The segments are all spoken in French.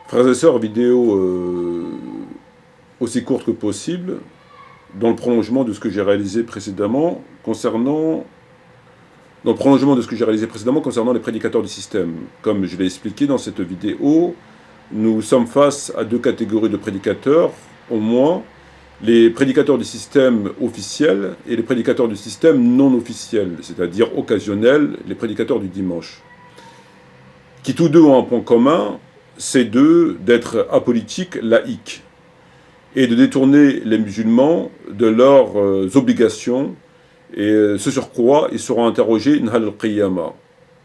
Frères et sœurs, vidéo aussi courte que possible, dans le prolongement de ce que j'ai réalisé précédemment concernant les prédicateurs du système. Comme je l'ai expliqué dans cette vidéo, nous sommes face à deux catégories de prédicateurs, au moins, les prédicateurs du système officiel et les prédicateurs du système non officiel, c'est-à-dire occasionnels, les prédicateurs du dimanche, qui tous deux ont un point commun, c'est d'être apolitiques, laïques, et de détourner les musulmans de leurs obligations, et ce sur quoi ils seront interrogés Nahal al-Qiyamah,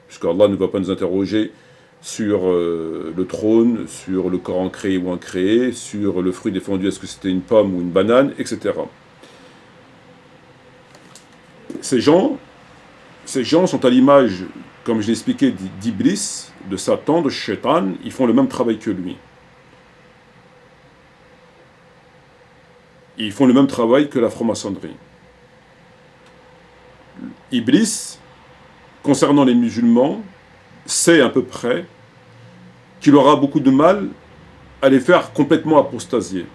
puisque Allah ne va pas nous interroger sur le trône, sur le Coran créé ou incréé, sur le fruit défendu, est-ce que c'était une pomme ou une banane, etc. Ces gens sont à l'image, comme je l'ai expliqué, d'Iblis, de Satan, de Shaitan, ils font le même travail que lui. Ils font le même travail que la franc-maçonnerie. Iblis, concernant les musulmans, sait à peu près qu'il aura beaucoup de mal à les faire complètement apostasier,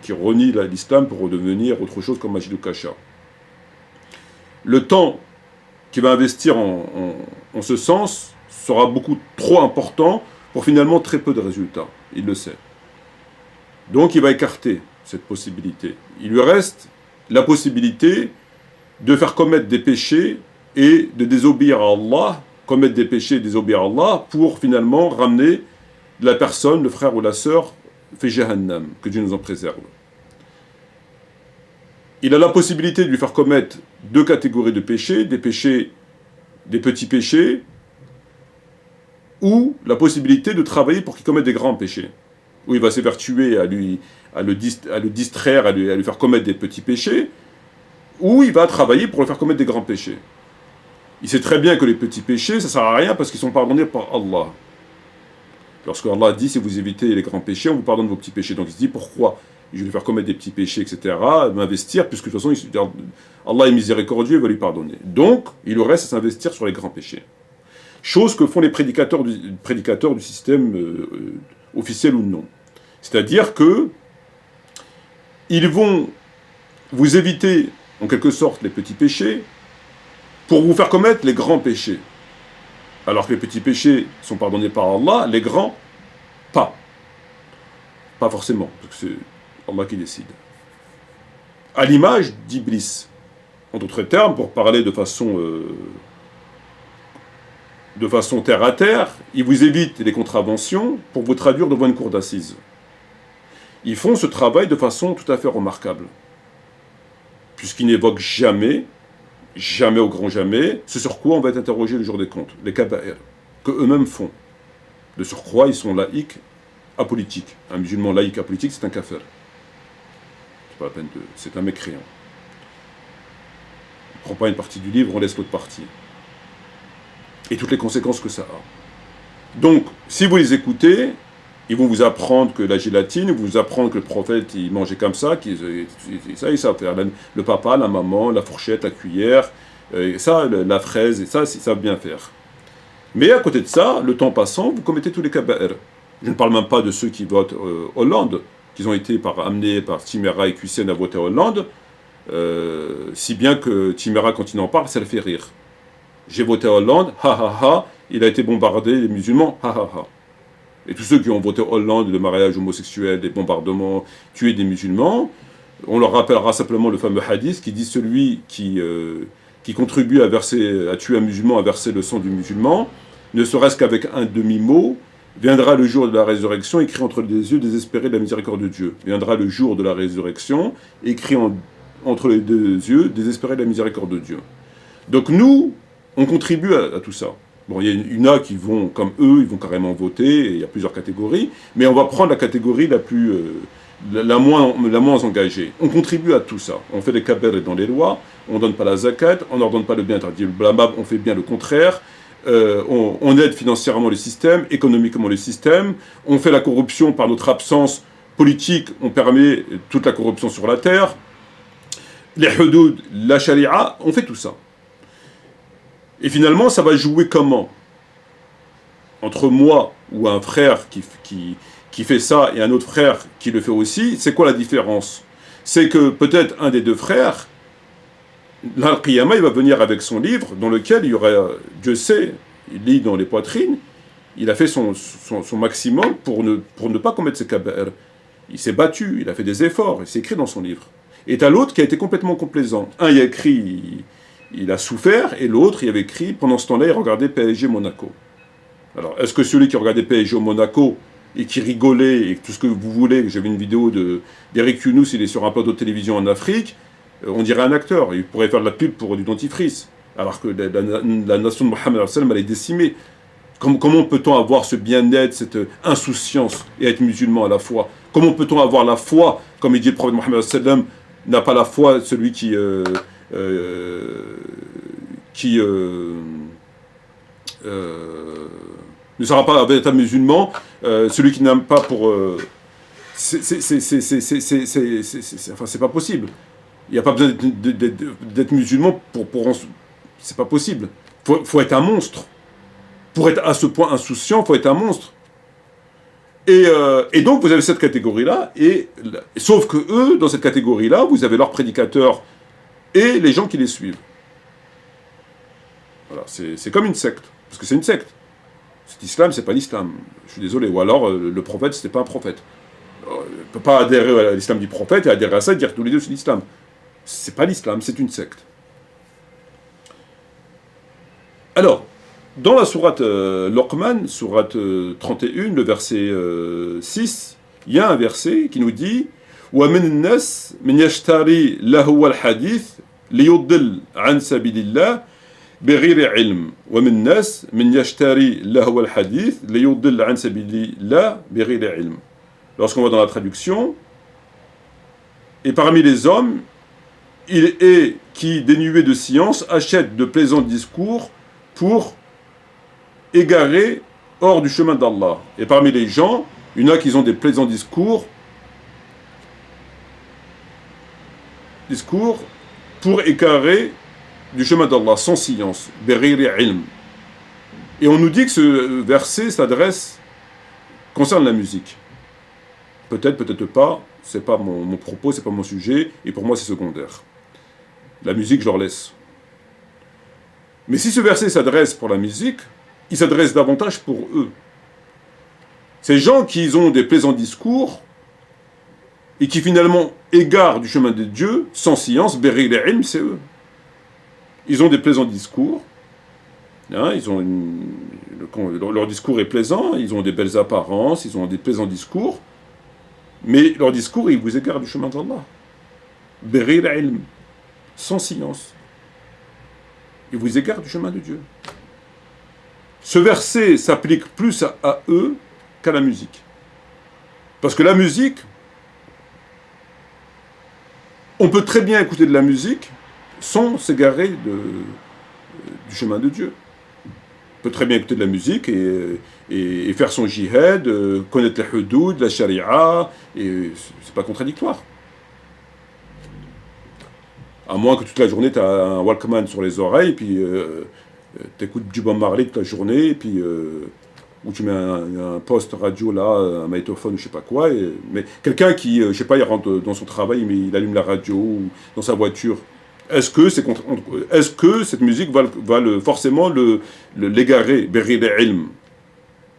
qui renie l'islam pour redevenir autre chose comme Majid Kasha. Le temps qu'il va investir en ce sens sera beaucoup trop important pour finalement très peu de résultats, il le sait. Donc il va écarter cette possibilité. Il lui reste la possibilité de faire commettre des péchés et de désobéir à Allah, commettre des péchés et désobéir à Allah, pour finalement ramener la personne, le frère ou la sœur, fait Jahannam, que Dieu nous en préserve. Il a la possibilité de lui faire commettre deux catégories de péchés, des petits péchés, ou la possibilité de travailler pour qu'il commette des grands péchés, où il va s'évertuer à le distraire, à lui faire commettre des petits péchés, ou il va travailler pour le faire commettre des grands péchés. Il sait très bien que les petits péchés, ça ne sert à rien parce qu'ils sont pardonnés par Allah. Lorsque Allah dit, si vous évitez les grands péchés, on vous pardonne vos petits péchés. Donc il se dit, pourquoi je vais faire commettre des petits péchés, etc., m'investir, puisque de toute façon, Allah est miséricordieux, il va lui pardonner. Donc, il lui reste à s'investir sur les grands péchés. Chose que font les prédicateurs du système officiel ou non. C'est-à-dire que ils vont vous éviter, en quelque sorte, les petits péchés, pour vous faire commettre les grands péchés. Alors que les petits péchés sont pardonnés par Allah, les grands, pas. Pas forcément, parce que c'est Allah qui décide. À l'image d'Iblis. En d'autres termes, pour parler de façon terre à terre, ils vous évitent les contraventions pour vous traduire devant une cour d'assises. Ils font ce travail de façon tout à fait remarquable, puisqu'ils n'évoquent jamais au grand jamais, ce sur quoi on va être interrogé le jour des comptes, les kaba'ir, que eux-mêmes font. De surcroît, ils sont laïcs, apolitiques. Un musulman laïque apolitique, c'est un kafir. C'est pas la peine de... c'est un mécréant. On ne prend pas une partie du livre, on laisse l'autre partie. Et toutes les conséquences que ça a. Donc, si vous les écoutez, ils vont vous apprendre que la gélatine, ils vont vous apprendre que le prophète, il mangeait comme ça, ça, ils savent faire. Le papa, la maman, la fourchette, la cuillère, ça, la fraise, et ça, ils savent bien faire. Mais à côté de ça, le temps passant, vous commettez tous les kaba'ir. Je ne parle même pas de ceux qui votent Hollande, qui ont été amenés par Timéra et Cuissène à voter Hollande, si bien que Timéra, quand il en parle, ça le fait rire. J'ai voté Hollande, ha ha ha, il a été bombardé, les musulmans, ha ha ha. Et tous ceux qui ont voté Hollande, le mariage homosexuel, des bombardements, tuer des musulmans, on leur rappellera simplement le fameux hadith qui dit celui qui contribue à tuer un musulman, à verser le sang du musulman, ne serait-ce qu'avec un demi-mot, viendra le jour de la résurrection, écrit entre les yeux, désespéré de la miséricorde de Dieu. Viendra le jour de la résurrection, écrit entre les deux yeux, désespéré de la miséricorde de Dieu. Donc nous, on contribue à tout ça. Bon, il y en a qui vont, comme eux, ils vont carrément voter, et il y a plusieurs catégories, mais on va prendre la catégorie la moins engagée. On contribue à tout ça. On fait des kaba'ir dans les lois, on ne donne pas la zakat, on n'ordonne pas le bien interdit, le blâmable, on fait bien le contraire, on aide financièrement le système, économiquement le système, on fait la corruption par notre absence politique, on permet toute la corruption sur la terre, les hudud, la sharia, on fait tout ça. Et finalement, ça va jouer comment? entre moi ou un frère qui fait ça et un autre frère qui le fait aussi, c'est quoi la différence? C'est que peut-être un des deux frères, l'Al-Qiyamah, il va venir avec son livre dans lequel il y aurait, Dieu sait, il lit dans les poitrines, il a fait son maximum pour ne pas commettre ses kaba'ir. Il s'est battu, il a fait des efforts, et c'est écrit dans son livre. Et t'as l'autre qui a été complètement complaisant. Un, il a écrit, il a souffert, et l'autre, il avait écrit, pendant ce temps-là, il regardait PSG Monaco. Alors, est-ce que celui qui regardait PSG au Monaco, et qui rigolait, et tout ce que vous voulez, j'avais une vidéo d'Eric Younous, il est sur un plateau de télévision en Afrique, on dirait un acteur, il pourrait faire de la pub pour du dentifrice, alors que la nation de Mohammed elle est décimée. Comment peut-on avoir ce bien-être, cette insouciance, et être musulman à la fois? Comment peut-on avoir la foi, comme il dit le prophète Mohammed n'a pas la foi celui qui ne sera pas un véritable musulman, celui qui n'aime pas pour... enfin, c'est pas possible. Il n'y a pas besoin d'être musulman pour c'est pas possible. Faut être un monstre. Pour être à ce point insouciant, faut être un monstre. Et donc, vous avez cette catégorie-là, sauf que eux, dans cette catégorie-là, vous avez leurs prédicateurs et les gens qui les suivent. Voilà, c'est comme une secte, parce que c'est une secte. Cet islam, c'est pas l'islam. Je suis désolé. Ou alors, le prophète, c'était pas un prophète. On ne peut pas adhérer à l'islam du prophète et adhérer à ça et dire que tous les deux c'est l'islam. C'est pas l'islam, c'est une secte. Alors, dans la sourate Luqman, sourate 31, le verset 6, il y a un verset qui nous dit وَمِنَ النَّاسِ مِنْ يَشْتَرِي لَهْوَ الْحَدِيثِ لِيُضِّلَّ عَنْ سَبِيلِ اللَّهِ بغير علم ومن الناس من يشتري لهو الحديث ليضل عن سبيل الله بغير علم. Lorsqu'on va dans la traduction, et parmi les hommes, il est qui, dénué de science, achète de plaisants discours pour égarer hors du chemin d'Allah. Et parmi les gens, il y en a qui ont des plaisants discours pour égarer du chemin d'Allah, sans science, beriri ilm. Et on nous dit que ce verset concerne la musique. Peut-être, peut-être pas, c'est pas mon propos, c'est pas mon sujet, et pour moi c'est secondaire. La musique, je leur laisse. Mais si ce verset s'adresse pour la musique, il s'adresse davantage pour eux. Ces gens qui ont des plaisants discours, et qui finalement égarent du chemin de Dieu, sans science, beriri ilm, c'est eux. Ils ont des plaisants discours, hein, leur discours est plaisant, ils ont des belles apparences, ils ont des plaisants discours, mais leur discours, ils vous égarent du chemin d'Allah. Beril ilm, sans science. Ils vous égarent du chemin de Dieu. Ce verset s'applique plus à eux qu'à la musique. Parce que la musique, on peut très bien écouter de la musique sans s'égarer du chemin de Dieu. On peut très bien écouter de la musique et faire son jihad, connaître les hudud, la sharia, et c'est pas contradictoire. À moins que toute la journée tu as un Walkman sur les oreilles, et puis tu écoutes du Bob Marley toute la journée, et puis ou tu mets un poste radio là, un magnétophone, je sais pas quoi, mais quelqu'un qui, je sais pas, il rentre dans son travail, mais il allume la radio, ou dans sa voiture. Est-ce que cette musique va forcément l'égarer, beril ilm?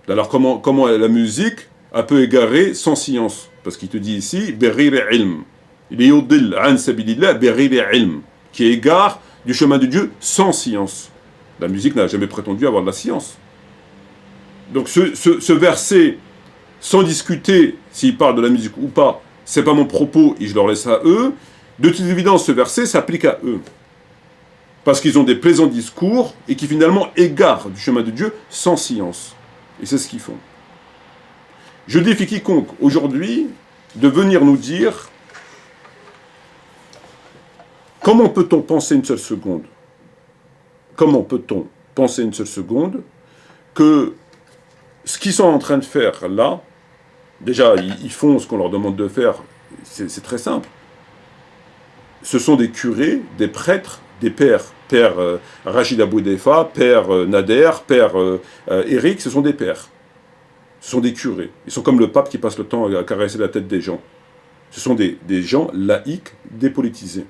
Alors comment la musique a peut égarer sans science? Parce qu'il te dit ici, beril ilm. Liyudil an sabilillah beril ilm, qui égare du chemin de Dieu sans science. La musique n'a jamais prétendu avoir de la science. Donc ce verset, sans discuter s'il parle de la musique ou pas, c'est pas mon propos et je leur laisse à eux. De toute évidence, ce verset s'applique à eux. Parce qu'ils ont des plaisants discours et qui finalement égarent du chemin de Dieu sans science. Et c'est ce qu'ils font. Je défie quiconque aujourd'hui de venir nous dire comment peut-on penser une seule seconde? Comment peut-on penser une seule seconde que ce qu'ils sont en train de faire là, déjà ils font ce qu'on leur demande de faire, c'est très simple. Ce sont des curés, des prêtres, des pères. Père Rachid Aboudefa, père Nader, père Eric, ce sont des pères. Ce sont des curés. Ils sont comme le pape qui passe le temps à caresser la tête des gens. Ce sont des gens laïcs, dépolitisés.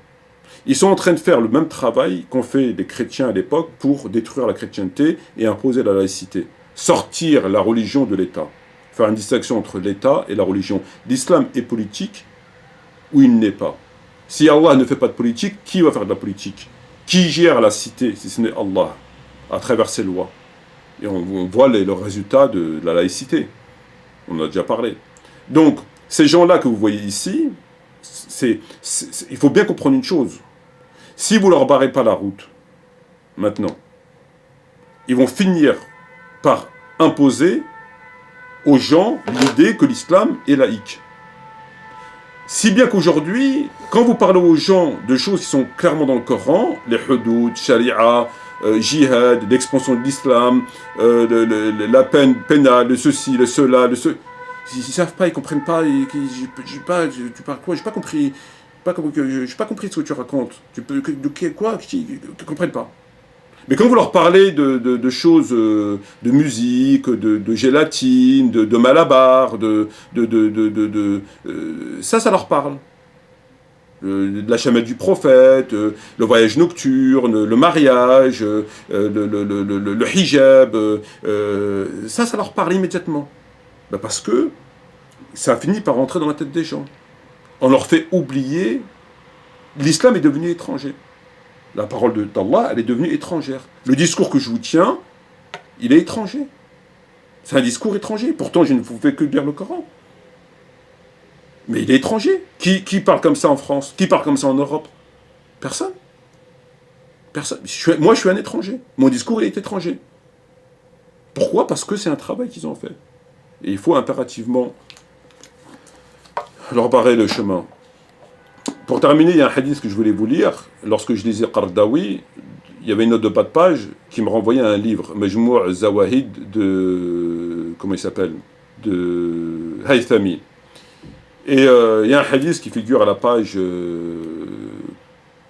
Ils sont en train de faire le même travail qu'ont fait les chrétiens à l'époque pour détruire la chrétienté et imposer la laïcité. Sortir la religion de l'État. Faire une distinction entre l'État et la religion. L'islam est politique ou il n'est pas. Si Allah ne fait pas de politique, qui va faire de la politique? Qui gère la cité si ce n'est Allah, à travers ses lois? Et on voit le résultat de la laïcité. On en a déjà parlé. Donc, ces gens-là que vous voyez ici, il faut bien comprendre une chose. Si vous ne leur barrez pas la route, maintenant, ils vont finir par imposer aux gens l'idée que l'islam est laïque. Si bien qu'aujourd'hui, quand vous parlez aux gens de choses qui sont clairement dans le Coran, les hudud, sharia, jihad, l'expansion de l'islam, la peine pénale, le ceci, le cela, ils ne savent pas, ils ne comprennent pas, tu parles quoi? J'ai pas compris ce que tu racontes. Quoi? Ils ne comprennent pas. Mais quand vous leur parlez de choses, de musique, de gélatine, de malabar, ça leur parle. De la chamelle du prophète, le voyage nocturne, le mariage, le hijab, ça leur parle immédiatement. Ben parce que ça a fini par rentrer dans la tête des gens. On leur fait oublier, l'islam est devenu étranger. La parole d'Allah, elle est devenue étrangère. Le discours que je vous tiens, il est étranger. C'est un discours étranger. Pourtant, je ne vous fais que lire le Coran. Mais il est étranger. Qui parle comme ça en France? Qui parle comme ça en Europe? Personne. Personne. Moi, je suis un étranger. Mon discours, il est étranger. Pourquoi? Parce que c'est un travail qu'ils ont fait. Et il faut impérativement leur barrer le chemin. Pour terminer, il y a un hadith que je voulais vous lire. Lorsque je lisais Qardawi, il y avait une note de bas de page qui me renvoyait à un livre, Majmou' Zawahid de... Comment il s'appelle? De Haythami. Et il y a un hadith qui figure à la page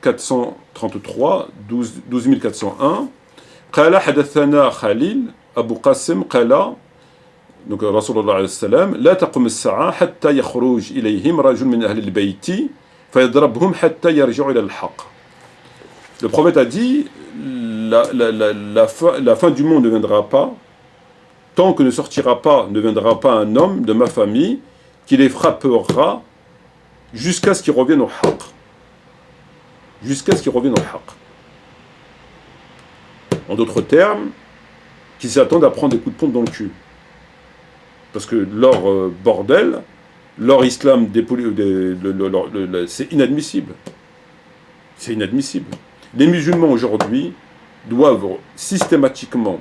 433, 12401. قال حدثنا خليل أبو قاسم قال donc رسول الله عليه السلام لا تقم الساعة حتى يخرج إليهم رجل من أهل البيت فيضربهم حتى يرجعوا إلى الحق. Le prophète a dit la fin du monde ne viendra pas tant que ne viendra pas un homme de ma famille qui les frappera jusqu'à ce qu'ils reviennent au haqq. Jusqu'à ce qu'ils reviennent au haqq. En d'autres termes, qu'ils s'attendent à prendre des coups de pompe dans le cul. Parce que leur bordel, leur islam, c'est inadmissible. C'est inadmissible. Les musulmans aujourd'hui doivent systématiquement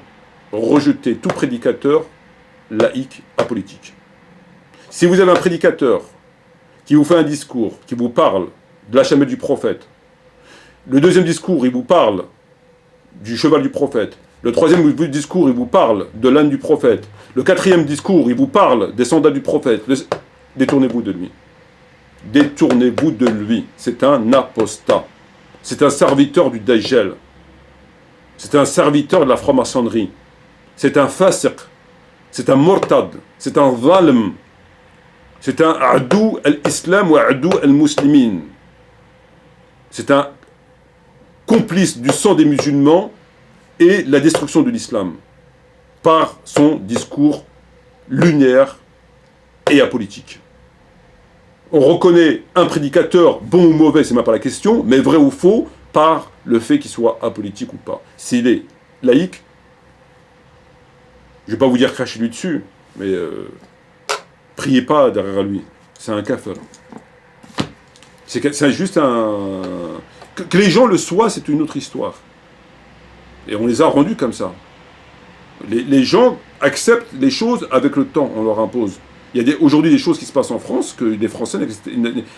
rejeter tout prédicateur laïque apolitique. Si vous avez un prédicateur qui vous fait un discours, qui vous parle de la chamelle du prophète, le deuxième discours, il vous parle du cheval du prophète, le troisième discours, il vous parle de l'âne du prophète, le quatrième discours, il vous parle des sandales du prophète, détournez-vous de lui. Détournez-vous de lui. C'est un apostat. C'est un serviteur du Dajjal. C'est un serviteur de la franc-maçonnerie. C'est un fasiq. C'est un murtad. C'est un zalm. C'est un adou al-islam ou adou al-muslimin. C'est un complice du sang des musulmans et la destruction de l'islam par son discours lunaire et apolitique. On reconnaît un prédicateur bon ou mauvais, c'est même pas la question, mais vrai ou faux, par le fait qu'il soit apolitique ou pas. S'il est laïque, je ne vais pas vous dire crachez-lui dessus, mais priez pas derrière lui. C'est un kafir. C'est juste un... Que les gens le soient, c'est une autre histoire. Et on les a rendus comme ça. Les gens acceptent les choses avec le temps, on leur impose. Il y a aujourd'hui des choses qui se passent en France que les Français,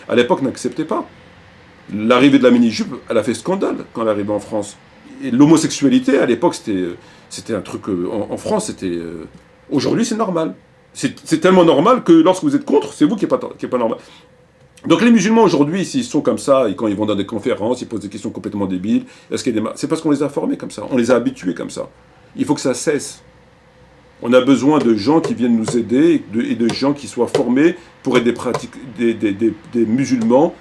à l'époque, n'acceptaient pas. L'arrivée de la mini-jupe, elle a fait scandale quand elle est arrivée en France. Et l'homosexualité, à l'époque, c'était un truc... en France, c'était... Aujourd'hui, c'est normal. C'est tellement normal que lorsque vous êtes contre, c'est vous qui n'êtes pas normal. Donc les musulmans aujourd'hui, s'ils sont comme ça, et quand ils vont dans des conférences, ils posent des questions complètement débiles, c'est parce qu'on les a formés comme ça, on les a habitués comme ça. Il faut que ça cesse. On a besoin de gens qui viennent nous aider et de gens qui soient formés pour être des musulmans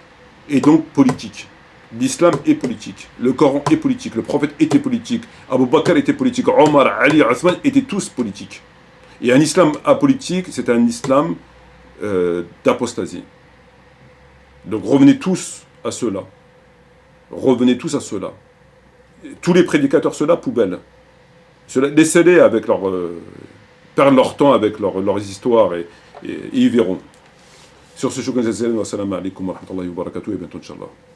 et donc politiques. L'islam est politique, le Coran est politique, le prophète était politique, Abu Bakr était politique, Omar, Ali, Othman étaient tous politiques. Et un islam apolitique, c'est un islam d'apostasie. Donc revenez tous à cela. Revenez tous à cela. Tous les prédicateurs, ceux-là, poubelle. Laissez-les avec perdre leur temps avec leurs histoires et ils verront. Sur ce, je vous remercie. Wassalamu alaikum wa rahmatullahi wa barakatuh et bientôt, Inch'Allah.